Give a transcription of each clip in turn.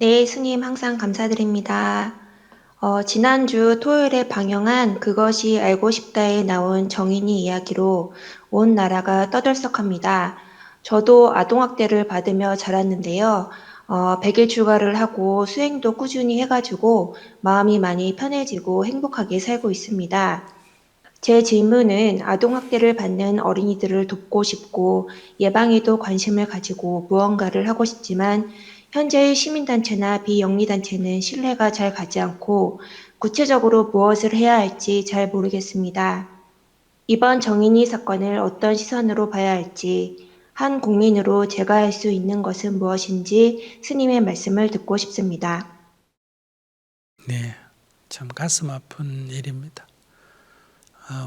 네, 스님 항상 감사드립니다. 지난주 토요일에 방영한 그것이 알고 싶다에 나온 정인이 이야기로 온 나라가 떠들썩합니다. 저도 아동학대를 받으며 자랐는데요. 100일 휴가를 하고 수행도 꾸준히 해가지고 마음이 많이 편해지고 행복하게 살고 있습니다. 제 질문은 아동학대를 받는 어린이들을 돕고 싶고 예방에도 관심을 가지고 무언가를 하고 싶지만 현재의 시민단체나 비영리단체는 신뢰가 잘 가지 않고 구체적으로 무엇을 해야 할지 잘 모르겠습니다. 이번 정인이 사건을 어떤 시선으로 봐야 할지, 한 국민으로 제가 할 수 있는 것은 무엇인지 스님의 말씀을 듣고 싶습니다. 네, 참 가슴 아픈 일입니다.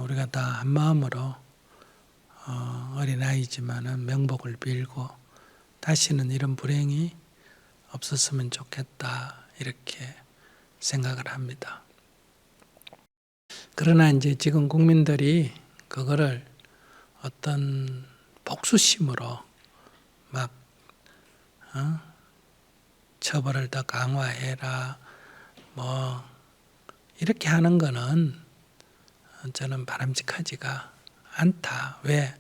우리가 다 한마음으로 어린아이지만은 명복을 빌고 다시는 이런 불행이 없었으면 좋겠다 이렇게 생각을 합니다. 그러나 이제 지금 국민들이 그거를 어떤 복수심으로 막 처벌을 더 강화해라 뭐 이렇게 하는 거는 저는 바람직하지가 않다. 왜?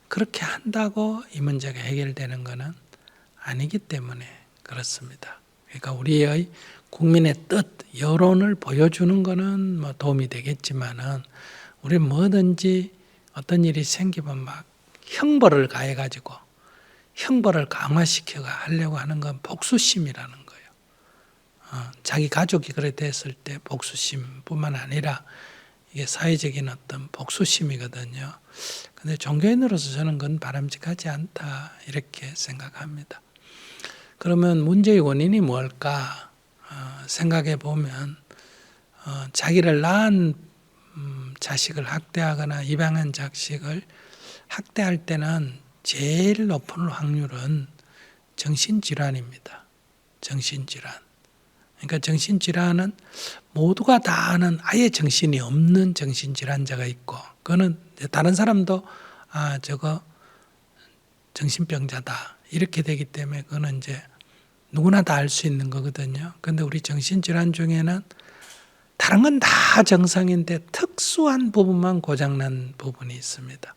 그렇게 한다고 이 문제가 해결되는 것은 아니기 때문에 그렇습니다. 그러니까 우리의 국민의 뜻, 여론을 보여주는 것은 뭐 도움이 되겠지만은 우리 뭐든지 어떤 일이 생기면 막 형벌을 가해가지고 형벌을 강화시켜 하려고 하는 건 복수심이라는 거예요. 자기 가족이 그래 됐을 때 복수심뿐만 아니라 이게 사회적인 어떤 복수심이거든요. 근데 종교인으로서 저는 그건 바람직하지 않다 이렇게 생각합니다. 그러면 문제의 원인이 뭘까 생각해 보면 자기를 낳은 자식을 학대하거나 입양한 자식을 학대할 때는 제일 높은 확률은 정신질환입니다. 정신질환. 그러니까 정신질환은 모두가 다 아는 아예 정신이 없는 정신질환자가 있고, 그거는 다른 사람도 저거 정신병자다 이렇게 되기 때문에 그거는 이제 누구나 다 알 수 있는 거거든요. 그런데 우리 정신질환 중에는 다른 건 다 정상인데 특수한 부분만 고장난 부분이 있습니다.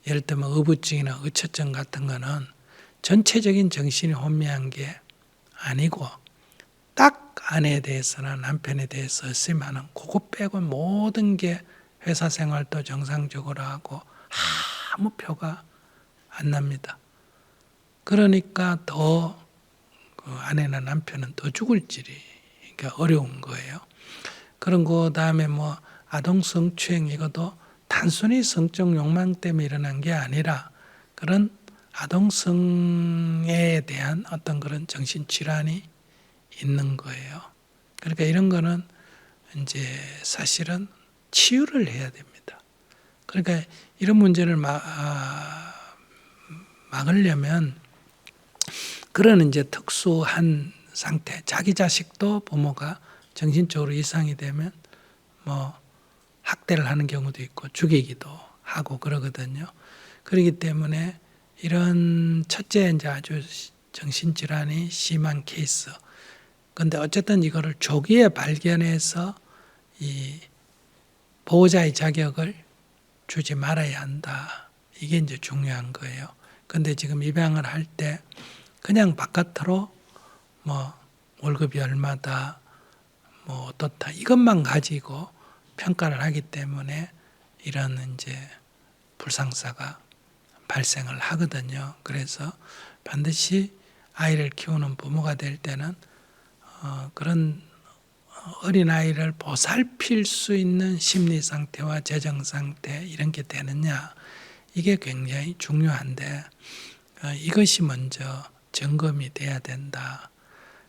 예를 들면 의부증이나 의처증 같은 거는 전체적인 정신이 혼미한 게 아니고 딱 아내에 대해서나 남편에 대해서 있으면 그거 빼고 모든 게 회사 생활도 정상적으로 하고 아무 표가 안 납니다. 그러니까 더 그 아내나 남편은 더 죽을 질이 그러니까 어려운 거예요. 그런 거 다음에 뭐 아동 성추행 이것도 단순히 성적 욕망 때문에 일어난 게 아니라 그런 아동성에 대한 어떤 그런 정신질환이 있는 거예요. 그러니까 이런 거는 이제 사실은 치유를 해야 됩니다. 그러니까 이런 문제를 막으려면 그런 이제 특수한 상태, 자기 자식도 부모가 정신적으로 이상이 되면 뭐 학대를 하는 경우도 있고 죽이기도 하고 그러거든요. 그렇기 때문에 이런 첫째 이제 아주 정신질환이 심한 케이스. 근데 어쨌든 이거를 조기에 발견해서 이 보호자의 자격을 주지 말아야 한다. 이게 이제 중요한 거예요. 근데 지금 입양을 할 때 그냥 바깥으로 뭐 월급이 얼마다 뭐 어떻다 이것만 가지고 평가를 하기 때문에 이런 이제 불상사가 발생을 하거든요. 그래서 반드시 아이를 키우는 부모가 될 때는 그런 어린아이를 보살필 수 있는 심리 상태와 재정 상태 이런 게 되느냐 이게 굉장히 중요한데 이것이 먼저 점검이 돼야 된다.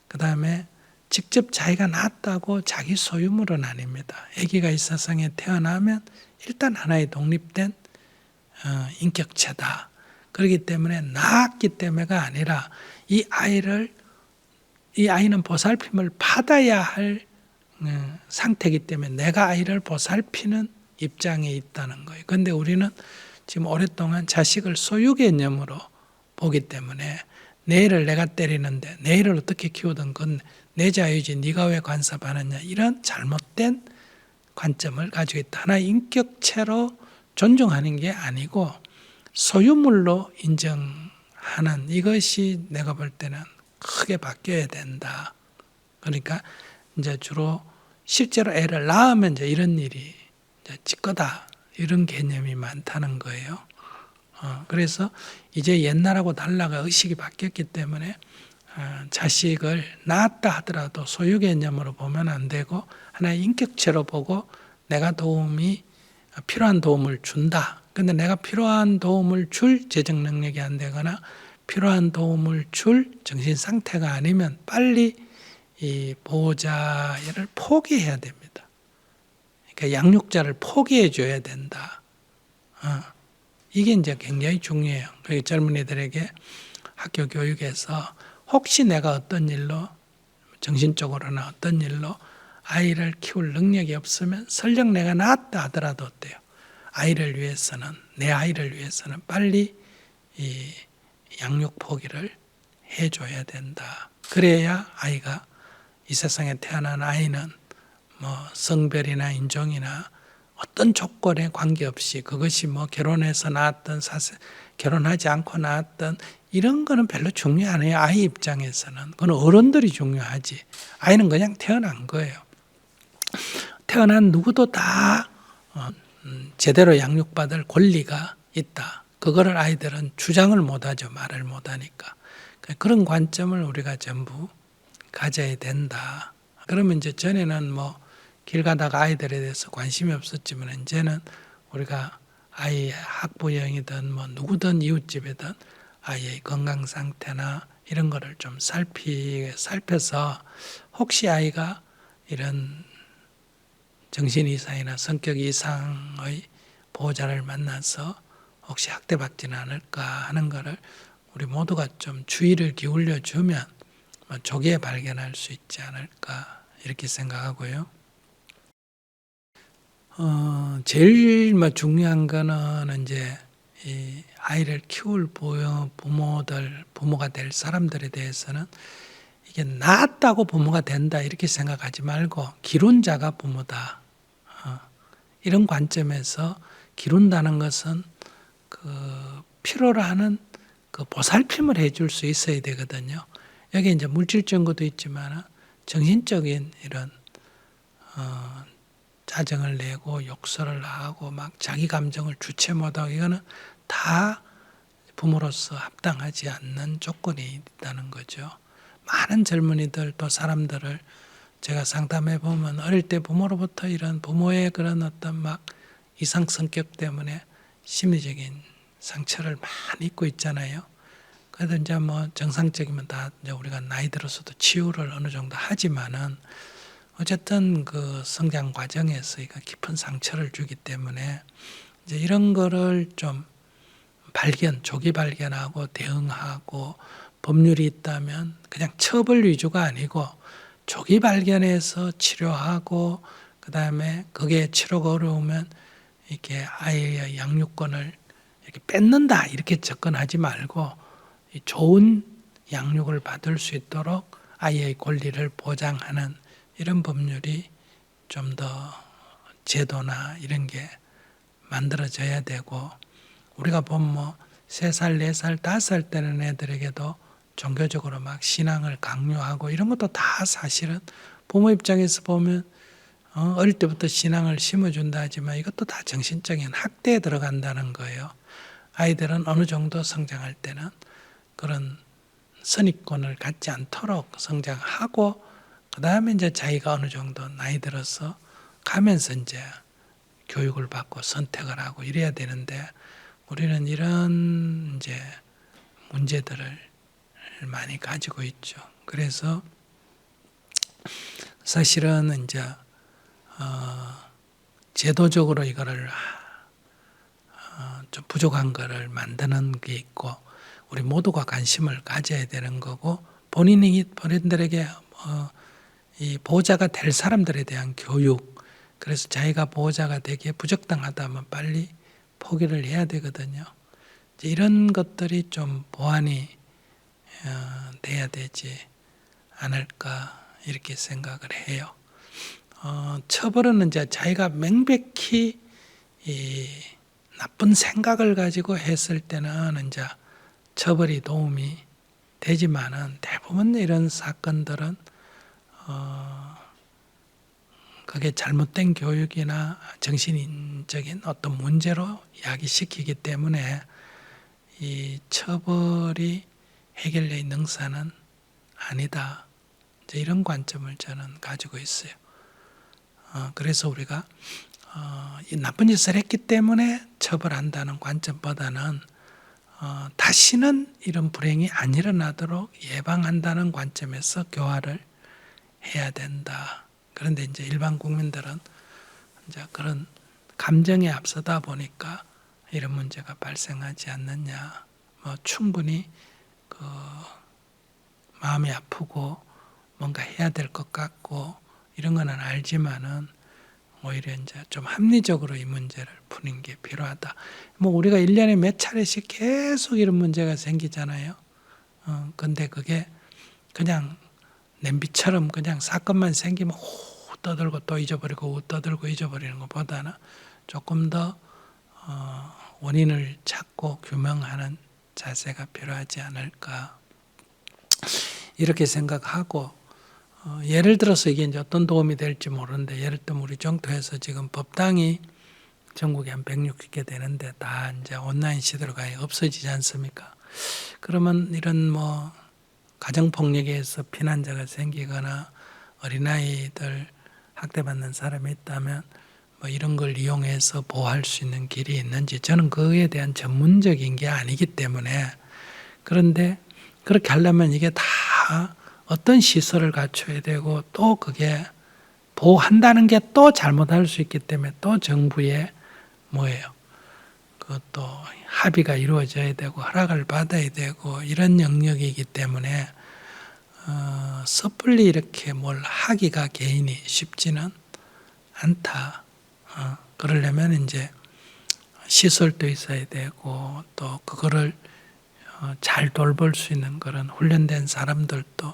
그 다음에 직접 자기가 낳았다고 자기 소유물은 아닙니다. 아기가 이 세상에 태어나면 일단 하나의 독립된 인격체다. 그렇기 때문에 낳았기 때문에가 아니라 이 아이는 보살핌을 받아야 할 상태이기 때문에 내가 아이를 보살피는 입장에 있다는 거예요. 그런데 우리는 지금 오랫동안 자식을 소유 개념으로 보기 때문에 내 애를 내가 때리는데 내 애를 어떻게 키우든 그건 내 자유지 네가 왜 간섭하느냐, 이런 잘못된 관점을 가지고 있다. 하나의 인격체로 존중하는 게 아니고 소유물로 인정하는, 이것이 내가 볼 때는 크게 바뀌어야 된다. 그러니까 이제 주로 실제로 애를 낳으면 이제 이런 일이 이제 찌꺼다, 이런 개념이 많다는 거예요. 그래서 이제 옛날하고 달라가 의식이 바뀌었기 때문에 자식을 낳았다 하더라도 소유 개념으로 보면 안 되고 하나의 인격체로 보고 내가 필요한 도움을 준다. 근데 내가 필요한 도움을 줄 재정 능력이 안 되거나 필요한 도움을 줄 정신 상태가 아니면 빨리 이 보호자를 포기해야 됩니다. 그러니까 양육자를 포기해 줘야 된다. 이게 이제 굉장히 중요해요. 그리고 젊은이들에게 학교 교육에서 혹시 내가 어떤 일로, 정신적으로나 어떤 일로 아이를 키울 능력이 없으면 설령 내가 낳았다 하더라도 어때요? 내 아이를 위해서는 빨리 이 양육 포기를 해줘야 된다. 그래야 아이가, 이 세상에 태어난 아이는 뭐 성별이나 인종이나 어떤 조건에 관계없이, 그것이 뭐 결혼해서 낳았든 결혼하지 않고 낳았든 이런 거는 별로 중요 안 해요. 아이 입장에서는. 그건 어른들이 중요하지. 아이는 그냥 태어난 거예요. 태어난 누구도 다 제대로 양육받을 권리가 있다. 그거를 아이들은 주장을 못하죠. 말을 못하니까. 그런 관점을 우리가 전부 가져야 된다. 그러면 이제 전에는 뭐 길 가다가 아이들에 대해서 관심이 없었지만 이제는 우리가 아이 학부형이든 뭐 누구든 이웃집이든 아이의 건강 상태나 이런 거를 좀 살펴서 혹시 아이가 이런 정신 이상이나 성격 이상의 보호자를 만나서 혹시 학대받지는 않을까 하는 거를 우리 모두가 좀 주의를 기울여 주면 조기에 발견할 수 있지 않을까, 이렇게 생각하고요. 제일 중요한 거는 이제 이 아이를 키울 부모가 될 사람들에 대해서는 이게 낳았다고 부모가 된다 이렇게 생각하지 말고 기룬자가 부모다. 이런 관점에서 기룬다는 것은 그 필요로 하는 그 보살핌을 해줄 수 있어야 되거든요. 여기 이제 물질 증거도 있지만 정신적인 이런 짜증을 내고 욕설을 하고 막 자기 감정을 주체 못하고, 이거는 다 부모로서 합당하지 않는 조건이 있다는 거죠. 많은 젊은이들 또 사람들을 제가 상담해 보면 어릴 때 부모로부터 이런 부모의 그런 어떤 막 이상 성격 때문에 심리적인 상처를 많이 입고 있잖아요. 그래도 이제 뭐 정상적이면 다 이제 우리가 나이 들어서도 치유를 어느 정도 하지만은 어쨌든 그 성장 과정에서 깊은 상처를 주기 때문에 이제 이런 거를 좀 조기 발견하고 대응하고, 법률이 있다면 그냥 처벌 위주가 아니고 조기 발견해서 치료하고, 그 다음에 그게 치료가 어려우면 이렇게 아이의 양육권을 이렇게 뺏는다 이렇게 접근하지 말고 좋은 양육을 받을 수 있도록 아이의 권리를 보장하는 이런 법률이 좀 더 제도나 이런 게 만들어져야 되고, 우리가 보면 뭐 3살, 4살, 5살 때는 애들에게도 종교적으로 막 신앙을 강요하고 이런 것도 다 사실은 부모 입장에서 보면 어릴 때부터 신앙을 심어준다 하지만 이것도 다 정신적인 학대에 들어간다는 거예요. 아이들은 어느 정도 성장할 때는 그런 선입견을 갖지 않도록 성장하고, 그 다음에 이제 자기가 어느 정도 나이 들어서 가면서 이제 교육을 받고 선택을 하고 이래야 되는데, 우리는 이런 이제 문제들을 많이 가지고 있죠. 그래서 사실은 이제 제도적으로 이거를 좀 부족한 거를 만드는 게 있고, 우리 모두가 관심을 가져야 되는 거고, 본인들에게 이 보호자가 될 사람들에 대한 교육, 그래서 자기가 보호자가 되기에 부적당하다면 빨리 포기를 해야 되거든요. 이런 것들이 좀 보완이 돼야 되지 않을까 이렇게 생각을 해요. 처벌은 이제 자기가 명백히 이 나쁜 생각을 가지고 했을 때는 이제 처벌이 도움이 되지만은 대부분 이런 사건들은 그게 잘못된 교육이나 정신적인 어떤 문제로 야기시키기 때문에 이 처벌이 해결의 능사는 아니다. 이제 이런 관점을 저는 가지고 있어요. 그래서 우리가 이 나쁜 짓을 했기 때문에 처벌한다는 관점보다는 다시는 이런 불행이 안 일어나도록 예방한다는 관점에서 교화를 해야 된다. 그런데 이제 일반 국민들은 이제 그런 감정에 앞서다 보니까 이런 문제가 발생하지 않느냐. 뭐 충분히 그 마음이 아프고 뭔가 해야 될 것 같고 이런 거는 알지만은 오히려 이제 좀 합리적으로 이 문제를 푸는 게 필요하다. 뭐 우리가 1년에 몇 차례씩 계속 이런 문제가 생기잖아요. 근데 그게 그냥 냄비처럼 그냥 사건만 생기면 후 떠들고 또 잊어버리고 후 떠들고 잊어버리는 것보다는 조금 더 원인을 찾고 규명하는 자세가 필요하지 않을까 이렇게 생각하고 예를 들어서 이게 이제 어떤 도움이 될지 모르는데 예를 들면 우리 정토에서 지금 법당이 전국에 한 160개 되는데 다 이제 온라인 시대로 가야 없어지지 않습니까? 그러면 이런 뭐 가정폭력에 의해서 피난자가 생기거나 어린아이들 학대받는 사람이 있다면 뭐 이런 걸 이용해서 보호할 수 있는 길이 있는지 저는 그에 대한 전문적인 게 아니기 때문에 그런데 그렇게 하려면 이게 다 어떤 시설을 갖춰야 되고 또 그게 보호한다는 게 또 잘못할 수 있기 때문에 또 정부의 뭐예요? 그것도 합의가 이루어져야 되고 허락을 받아야 되고 이런 영역이기 때문에 섣불리 이렇게 뭘 하기가 개인이 쉽지는 않다. 그러려면 이제 시설도 있어야 되고 또 그거를 잘 돌볼 수 있는 그런 훈련된 사람들도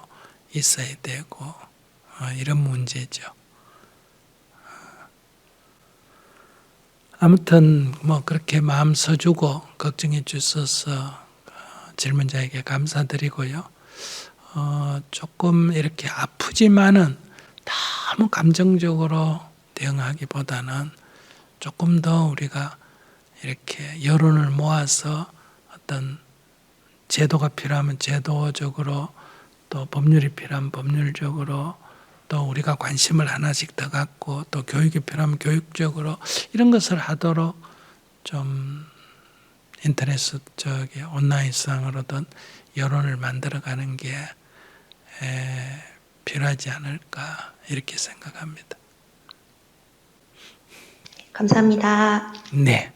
있어야 되고 이런 문제죠. 아무튼 뭐 그렇게 마음 써주고 걱정해 주셔서 질문자에게 감사드리고요. 조금 이렇게 아프지만은 너무 감정적으로 대응하기보다는 조금 더 우리가 이렇게 여론을 모아서 어떤 제도가 필요하면 제도적으로 또 법률이 필요하면 법률적으로 또 우리가 관심을 하나씩 더 갖고 또 교육이 필요하면 교육적으로 이런 것을 하도록 좀 인터넷 저기 온라인상으로든 여론을 만들어가는 게 필요하지 않을까 이렇게 생각합니다. 감사합니다. 네.